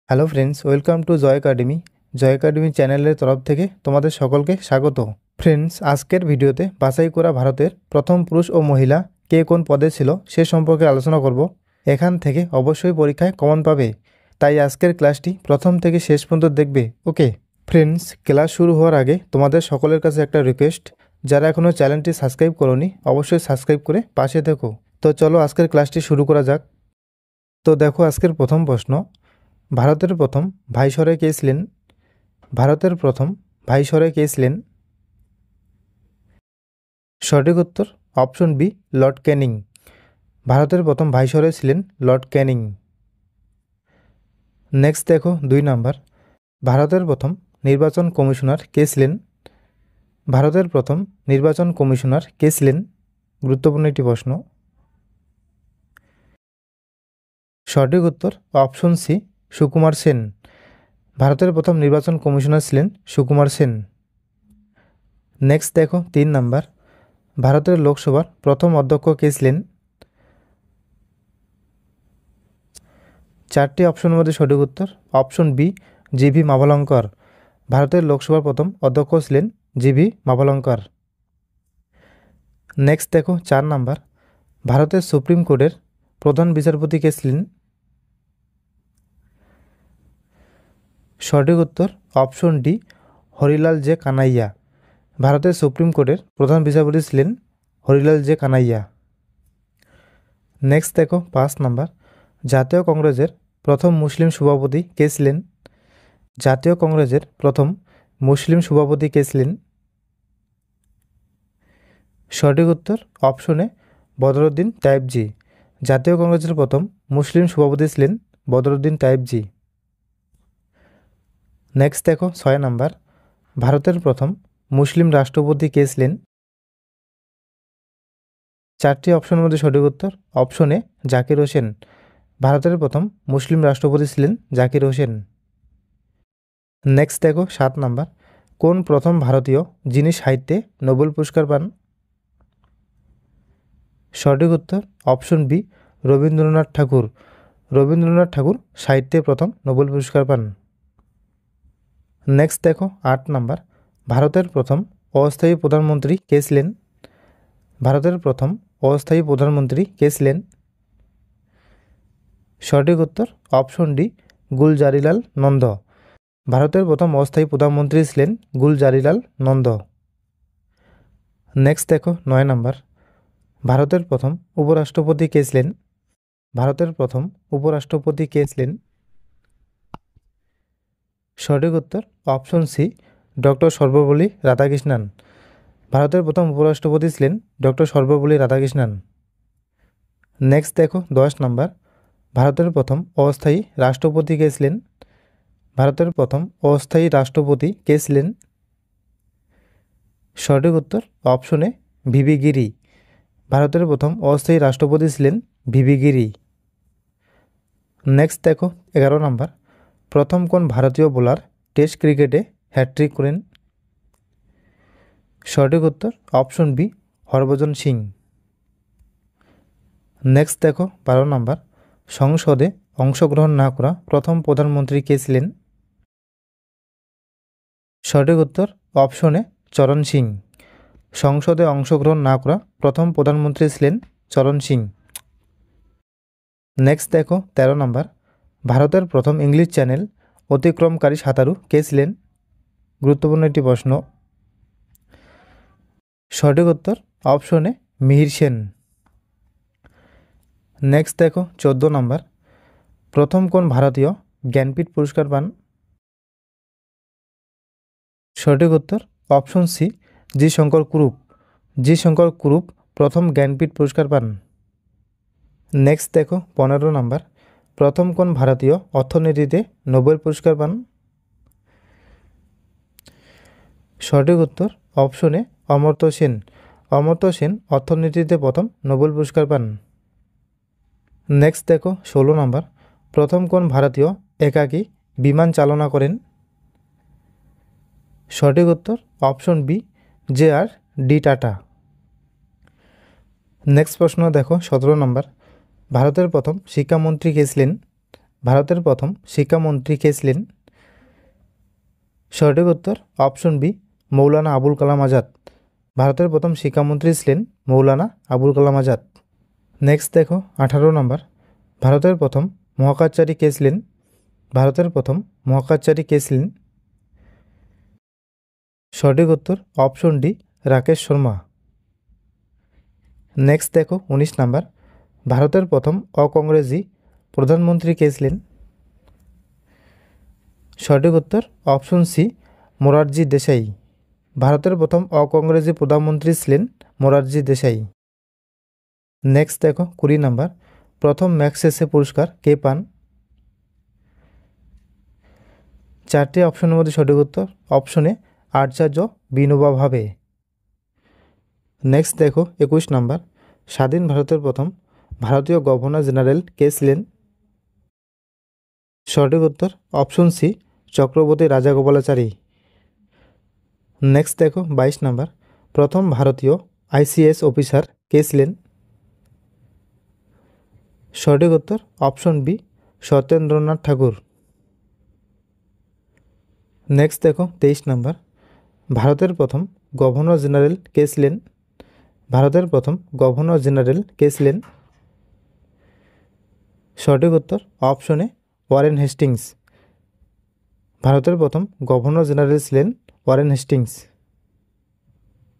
Hello friends, welcome to Joy academy. Joy academy চ্যানেলের তরফ থেকে তোমাদের সকলকে স্বাগত। ফ্রেন্ডস, আজকের ভিডিওতে বাছাই করা ভারতের প্রথম পুরুষ ও মহিলা কে কোন পদে ছিল সে সম্পর্কে আলোচনা করব। এখান থেকে অবশ্যই পরীক্ষায় কমন পাবে, তাই আজকের ক্লাসটি প্রথম থেকে শেষ পর্যন্ত দেখবে। ওকে ফ্রেন্ডস, ক্লাস শুরু হওয়ার আগে তোমাদের সকলের কাছে একটা রিকোয়েস্ট, যারা এখনও চ্যানেলটি সাবস্ক্রাইব করোনি অবশ্যই সাবস্ক্রাইব করে পাশে থেকো। তো চলো আজকের ক্লাসটি শুরু করা যাক। তো দেখো আজকের প্রথম প্রশ্ন, ভারতের প্রথম ভাইসরয় কে ছিলেন? ভারতের প্রথম ভাইসরয় কে ছিলেন? সঠিক উত্তর অপশন বি, লর্ড ক্যানিং। ভারতের প্রথম ভাইসরয় ছিলেন লর্ড ক্যানিং। নেক্সট দেখো 2 নাম্বার, ভারতের প্রথম নির্বাচন কমিশনার কে ছিলেন? ভারতের প্রথম নির্বাচন কমিশনার কে ছিলেন? গুরুত্বপূর্ণ একটি প্রশ্ন। সঠিক উত্তর অপশন সি, সুকুমার সেন। ভারতের প্রথম নির্বাচন কমিশনার ছিলেন সুকুমার সেন। নেক্সট দেখো 3 নাম্বার, ভারতের লোকসভার প্রথম অধ্যক্ষ কে ছিলেন? 4টি অপশনের মধ্যে সঠিক উত্তর অপশন বি, জিভি মাভলঙ্কর। ভারতের লোকসভার প্রথম অধ্যক্ষ ছিলেন জিভি মাভলঙ্কর। নেক্সট দেখো 4 নাম্বার, ভারতের সুপ্রিম কোর্টের প্রধান বিচারপতি কে ছিলেন? সঠিক উত্তর অপশন ডি, হরিলাল জে কানাইয়া। ভারতের সুপ্রিম কোর্টের প্রধান বিচারপতি ছিলেন হরিলাল জে কানাইয়া। নেক্সট দেখো 5 নাম্বার, জাতীয় কংগ্রেসের প্রথম মুসলিম সভাপতি কে ছিলেন? জাতীয় কংগ্রেসের প্রথম মুসলিম সভাপতি কে ছিলেন? সঠিক উত্তর অপশনে বদরুদ্দিন তায়েবজি। জাতীয় কংগ্রেসের প্রথম মুসলিম সভাপতি ছিলেন বদরুদ্দিন তায়েবজি। নেক্সট দেখো 6 নাম্বার, ভারতের প্রথম মুসলিম রাষ্ট্রপতি কে ছিলেন? 4টি অপশনের মধ্যে সঠিক উত্তর অপশনে জাকির হোসেন। ভারতের প্রথম মুসলিম রাষ্ট্রপতি ছিলেন জাকির হোসেন। নেক্সট দেখো 7 নাম্বার, কোন প্রথম ভারতীয় যিনি সাহিত্যে নোবেল পুরস্কার পান? সঠিক উত্তর অপশন বি, রবীন্দ্রনাথ ঠাকুর। রবীন্দ্রনাথ ঠাকুর সাহিত্যে প্রথম নোবেল পুরস্কার পান। নেক্সট দেখো 8 নাম্বার, ভারতের প্রথম অস্থায়ী প্রধানমন্ত্রী কে ছিলেন? ভারতের প্রথম অস্থায়ী প্রধানমন্ত্রী কে ছিলেন? সঠিক উত্তর অপশন ডি, গুলজারিলাল নন্দ। ভারতের প্রথম অস্থায়ী প্রধানমন্ত্রী ছিলেন গুলজারিলাল নন্দ। নেক্সট দেখো 9 নাম্বার, ভারতের প্রথম উপরাষ্ট্রপতি কে ছিলেন? ভারতের প্রথম উপরাষ্ট্রপতি কে ছিলেন? সঠিক উত্তর option C, doctor Sarvepalli Radhakrishnan. ভারতের প্রথম উপরাষ্ট্রপতি ছিলেন ডক্টর সর্বপল্লী রাধাকৃষ্ণন। নেক্সট দেখো 10 নাম্বার, ভারতের প্রথম অস্থায়ী রাষ্ট্রপতি কে ছিলেন? ভারতের প্রথম অস্থায়ী রাষ্ট্রপতি কে ছিলেন? সঠিক উত্তর অপশনে ভিভি গিরি। ভারতের প্রথম অস্থায়ী রাষ্ট্রপতি ছিলেন ভিভি গিরি। নেক্সট দেখো 11 নাম্বার, প্রথম কোন ভারতীয় বোলার টেস্ট ক্রিকেটে হ্যাট্রিক করেন? সঠিক উত্তর option B, Harbhajan Singh. Next দেখো 12 নাম্বার, সংসদে অংশগ্রহণ না করা প্রথম প্রধানমন্ত্রী কে ছিলেন? সঠিক উত্তর অপশনে চরণ সিং। সংসদে অংশগ্রহণ না করা প্রথম প্রধানমন্ত্রী ছিলেন চরণ সিং। নেক্সট দেখো 13 নাম্বার, ভারতের প্রথম ইংলিশ চ্যানেল অতিক্রমকারী সাঁতারু কে ছিলেন? গুরুত্বপূর্ণ একটি প্রশ্ন। সঠিক উত্তর অপশনে মিহির সেন। নেক্সট দেখো 14 নাম্বার, প্রথম কোন ভারতীয় জ্ঞানপীঠ পুরস্কার পান? সঠিক উত্তর অপশন সি, জি শঙ্কর কুরুপ। জি শঙ্কর কুরুপ প্রথম জ্ঞানপীঠ পুরস্কার পান। নেক্সট দেখো 15 নাম্বার, প্রথম কোন ভারতীয় অর্থনীতিতে নোবেল পুরস্কার পান? সঠিক উত্তর অপশনে অমর্ত্য সেন। অমর্ত্য সেন অর্থনীতিতে প্রথম নোবেল পুরস্কার পান। নেক্সট দেখো 16 নাম্বার, প্রথম কোন ভারতীয় একাকী বিমান চালনা করেন? সঠিক উত্তর option B, J R D tata. Next প্রশ্ন দেখো 17 নম্বর, ভারতের প্রথম শিক্ষামন্ত্রী কে ছিলেন? ভারতের প্রথম শিক্ষামন্ত্রী কে ছিলেন? সঠিক উত্তর অপশন বি মৌলানা আবুল কালাম আজাদ। ভারতের প্রথম শিক্ষামন্ত্রী ছিলেন মৌলানা আবুল কালাম আজাদ। নেক্সট দেখো 18 নম্বর, ভারতের প্রথম মহাকাশচারী কে ছিলেন? ভারতের প্রথম মহাকাশচারী কে ছিলেন? সঠিক উত্তর option D Rakesh Sharma. Next দেখো 19 নাম্বার, ভারতের প্রথম অকংগ্রেসি প্রধানমন্ত্রী কে ছিলেন? সঠিক উত্তর অপশন সি মোরারজি দেশাই। ভারতের প্রথম অকংগ্রেসি প্রধানমন্ত্রী ছিলেন মোরারজি দেশাই। নেক্সট দেখো 20 নাম্বার, প্রথম ম্যাগসেসে পুরস্কার কে পান? চারটি অপশনের মধ্যে সঠিক উত্তর অপশনে আচার্য বিনোবা ভাবে। নেক্সট দেখো 21 নাম্বার, স্বাধীন ভারতের প্রথম ভারতীয় গভর্নর জেনারেল কে ছিলেন? সঠিক উত্তর option C Chakravarti Rajagopalachari. Next দেখো 22 নাম্বার, প্রথম ভারতীয় আইসিএস অফিসার কে ছিলেন? সঠিক উত্তর অপশন বি সত্যেন্দ্রনাথ ঠাকুর। নেক্সট দেখো 23 নাম্বার, ভারতের প্রথম গভর্নর জেনারেল কে ছিলেন? ভারতের প্রথম গভর্নর জেনারেল কে ছিলেন? সঠিক উত্তর অপশনে ওয়ারেন হেস্টিংস। ভারতের প্রথম গভর্নর জেনারেল ছিলেন ওয়ারেন হেস্টিংস।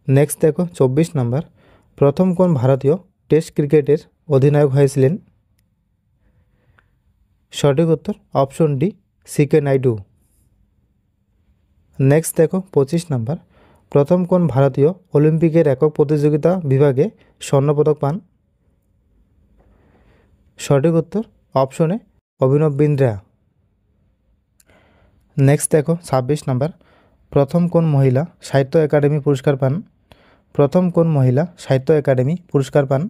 নেক্সট দেখো 24 নাম্বার, প্রথম কোন ভারতীয় টেস্ট ক্রিকেটের অধিনায়ক হয়েছিলেন? সঠিক উত্তর অপশন ডি সিকে নাইডু। নেক্সট দেখো 25 নাম্বার, প্রথম কোন ভারতীয় অলিম্পিকের একক প্রতিযোগিতা বিভাগে স্বর্ণপদক পান? সঠিক উত্তর অপশনে অভিনব বিন্দ্রা। নেক্সট দেখো 26 নাম্বার, প্রথম কোন মহিলা সাহিত্য একাডেমি পুরস্কার পান? প্রথম কোন মহিলা সাহিত্য একাডেমি পুরস্কার পান?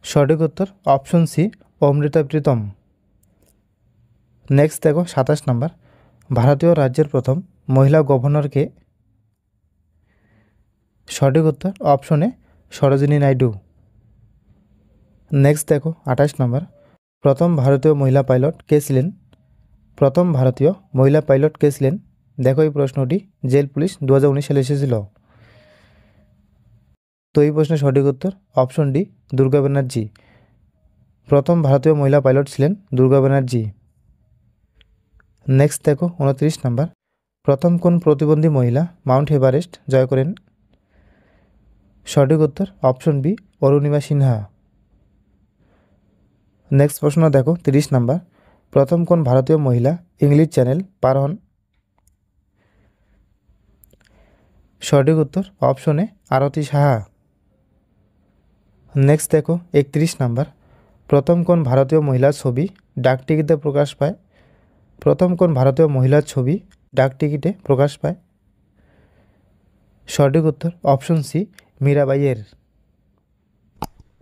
সঠিক উত্তর option C Amrita Pritam. Next দেখো 27 নাম্বার, ভারতীয় রাজ্যের প্রথম মহিলা গভর্নর কে? সঠিক উত্তর অপশনে সরোজিনী নাইডু। নেক্সট দেখো 28 নাম্বার, প্রথম ভারতীয় মহিলা পাইলট কে ছিলেন? প্রথম ভারতীয় মহিলা পাইলট কে ছিলেন? দেখো এই প্রশ্নটি জেল পুলিশ 2019 সালে এসেছিল। তো এই প্রশ্নের সঠিক উত্তর অপশন ডি দুর্গা ব্যানার্জি। প্রথম ভারতীয় মহিলা পাইলট ছিলেন দুর্গা ব্যানার্জি। নেক্সট দেখো 29 নাম্বার, প্রথম কোন প্রতিবন্ধী মহিলা মাউন্ট এভারেস্ট জয় করেন? সঠিক উত্তর option B Arunima Sinha. Next প্রশ্ন দেখো 30 নাম্বার, প্রথম কোন ভারতীয় মহিলা ইংলিশ চ্যানেল পার হন? সঠিক উত্তর অপশনে আরতি সাহা। নেক্সট দেখো 31 নাম্বার, প্রথম কোন ভারতীয় মহিলার ছবি ডাকটিকিটে প্রকাশ পায়? প্রথম কোন ভারতীয় মহিলার ছবি ডাকটিকিটে প্রকাশ পায়? সঠিক উত্তর অপশন সি মীরাবাইয়ের।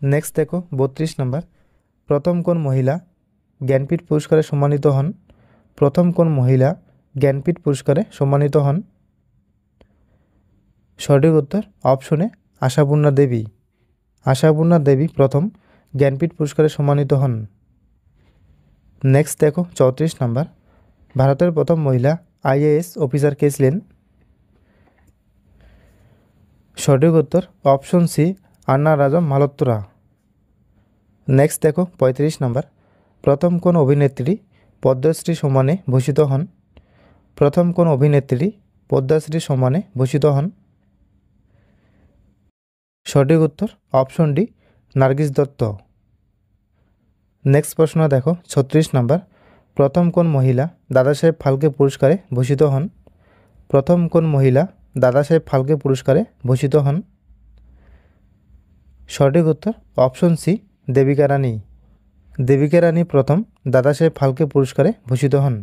নেক্সট দেখো 32 নাম্বার, প্রথম কোন মহিলা জ্ঞানপীঠ পুরস্কারে সম্মানিত হন? প্রথম কোন মহিলা জ্ঞানপীঠ পুরস্কারে সম্মানিত হন? সঠিক উত্তর অপশনে আশাপূর্ণা দেবী। আশাপূর্ণা দেবী প্রথম জ্ঞানপীঠ পুরস্কারে সম্মানিত হন। নেক্সট দেখো 34 নাম্বার, ভারতের প্রথম মহিলা আইএএস অফিসার কে ছিলেন? সঠিক উত্তর অপশন সি আন্না রাজম মালত্তরা। নেক্সট দেখো 35 নাম্বার, প্রথম কোন অভিনেত্রী পদ্মশ্রী সম্মানে ভূষিত হন? প্রথম কোন অভিনেত্রী পদ্মশ্রী সম্মানে ভূষিত হন? সঠিক উত্তর option D Nargis Dutta. Next প্রশ্ন দেখো 36 নাম্বার, প্রথম কোন মহিলা দাদাসাহেব ফালকে পুরস্কারে ভূষিত হন? প্রথম কোন মহিলা দাদাসাহেব ফালকে পুরস্কারে ভূষিত হন? সঠিক উত্তর অপশন সি দেবিকা রানী। দেবিকা রানী প্রথম দাদাসাহেব ফালকে পুরস্কারে ভূষিত হন।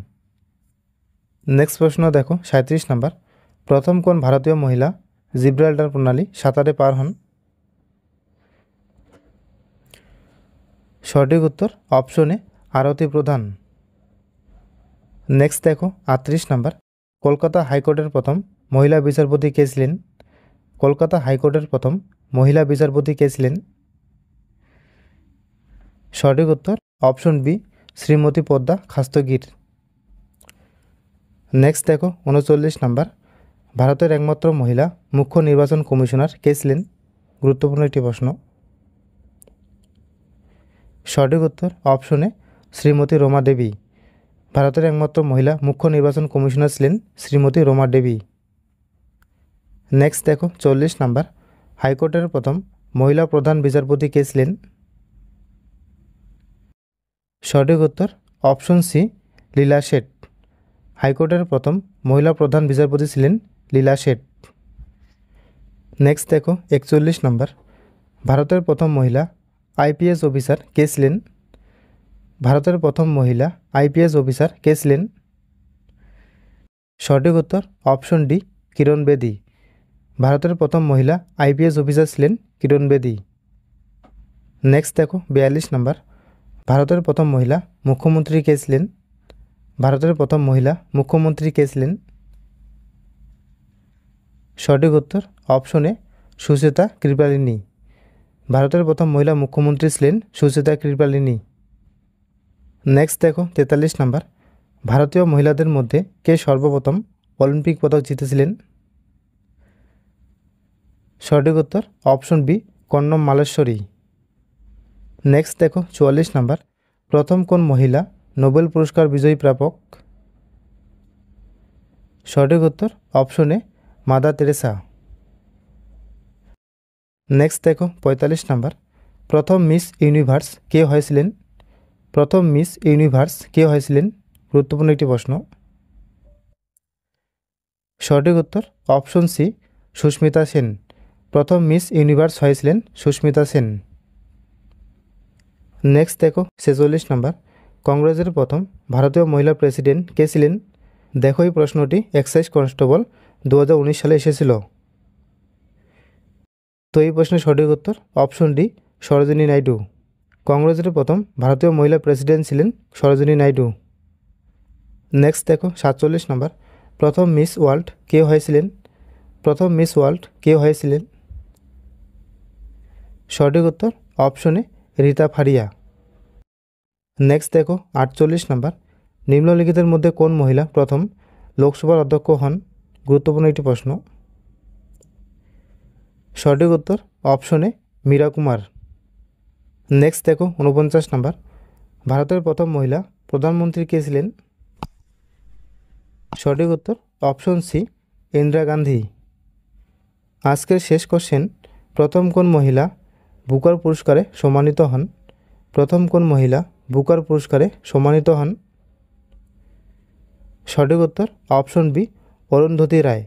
নেক্সট প্রশ্ন দেখো 37 নাম্বার, প্রথম কোন ভারতীয় মহিলা জিব্রাল্টার প্রণালী সাঁতারে পার হন? সঠিক উত্তর অপশনে আরতি প্রধান। নেক্সট দেখো 38 নাম্বার, কলকাতা হাইকোর্টের প্রথম মহিলা বিচারপতি কে ছিলেন? কলকাতা হাইকোর্টের প্রথম মহিলা বিচারপতি কে ছিলেন? সঠিক উত্তর option B Shrimati Padma Khastgir. Next দেখো 39 নাম্বার, ভারতের একমাত্র মহিলা মুখ্য নির্বাচন কমিশনার কে ছিলেন? গুরুত্বপূর্ণ একটি প্রশ্ন। সঠিক উত্তর অপশন এ শ্রীমতী রমা দেবী। ভারতের একমাত্র মহিলা মুখ্য নির্বাচন কমিশনার ছিলেন শ্রীমতী রমা দেবী। নেক্সট দেখো 40 নাম্বার, হাইকোর্টের প্রথম মহিলা প্রধান বিচারপতি কে ছিলেন? সঠিক উত্তর অপশন সি লীলা শেঠ। হাইকোর্টের প্রথম মহিলা প্রধান বিচারপতি ছিলেন লীলা শেঠ। নেক্সট দেখো 41 নাম্বার, ভারতের প্রথম মহিলা আইপিএস অফিসার কে ছিলেন? ভারতের প্রথম মহিলা আইপিএস অফিসার কে ছিলেন? সঠিক উত্তর অপশন ডি কিরণ বেদী। ভারতের প্রথম মহিলা আইপিএস অফিসার ছিলেন কিরণ বেদী। নেক্সট দেখো 42 নাম্বার, ভারতের প্রথম মহিলা মুখ্যমন্ত্রী কে ছিলেন? ভারতের প্রথম মহিলা মুখ্যমন্ত্রী কে ছিলেন? সঠিক উত্তর অপশন এ সুচেতা কৃপালিনী। ভারতের প্রথম মহিলা মুখ্যমন্ত্রী ছিলেন সুচেতা কৃপালিনী। নেক্সট দেখো 43 নাম্বার, ভারতীয় মহিলাদের মধ্যে কে সর্বপ্রথম অলিম্পিক পদক জিতেছিলেন? সঠিক উত্তর অপশন বি কন্নম মালেশ্বরী। নেক্সট দেখো 44 নাম্বার, প্রথম কোন মহিলা নোবেল পুরস্কার বিজয়ী প্রাপক? সঠিক উত্তর option a mother Teresa. Next দেখো 45 নাম্বার, প্রথম মিস ইউনিভার্স কে হয়েছিলেন? প্রথম মিস ইউনিভার্স কে হয়েছিলেন? গুরুত্বপূর্ণ একটি প্রশ্ন। সঠিক উত্তর অপশন সি সুস্মিতা সেন। প্রথম মিস ইউনিভার্স হয়েছিলেন সুস্মিতা সেন। নেক্সট দেখো 46 নাম্বার, কংগ্রেসের প্রথম ভারতীয় মহিলা প্রেসিডেন্ট কে ছিলেন? দেখো এই প্রশ্নটি এক্সাইজ কনস্টেবল 2019 সালে এসেছিল। তো এই প্রশ্নের সঠিক উত্তর অপশন ডি সরোজিনী নাইডু। কংগ্রেসের প্রথম ভারতীয় মহিলা প্রেসিডেন্ট ছিলেন সরোজিনী নাইডু। নেক্সট দেখো 47 নাম্বার, প্রথম মিস ওয়ার্ল্ড কে হয়েছিলেন? প্রথম মিস ওয়ার্ল্ড কে হয়েছিলেন? সঠিক উত্তর অপশনে রীতা ফারিয়া। নেক্সট দেখো 48 নাম্বার, নিম্নলিখিতের মধ্যে কোন মহিলা প্রথম লোকসভার অধ্যক্ষ হন? গুরুত্বপূর্ণ একটি প্রশ্ন। সঠিক উত্তর অপশনে মীরা কুমার। নেক্সট দেখো 49 নাম্বার, ভারতের প্রথম মহিলা প্রধানমন্ত্রী কে ছিলেন? সঠিক উত্তর অপশন সি ইন্দিরা গান্ধী। আজকের শেষ কোশ্চেন, প্রথম কোন মহিলা বুকার পুরস্কারে সম্মানিত হন? প্রথম কোন মহিলা বুকার পুরস্কারে সম্মানিত হন? সঠিক উত্তর অপশন বি অরুন্ধতী রায়।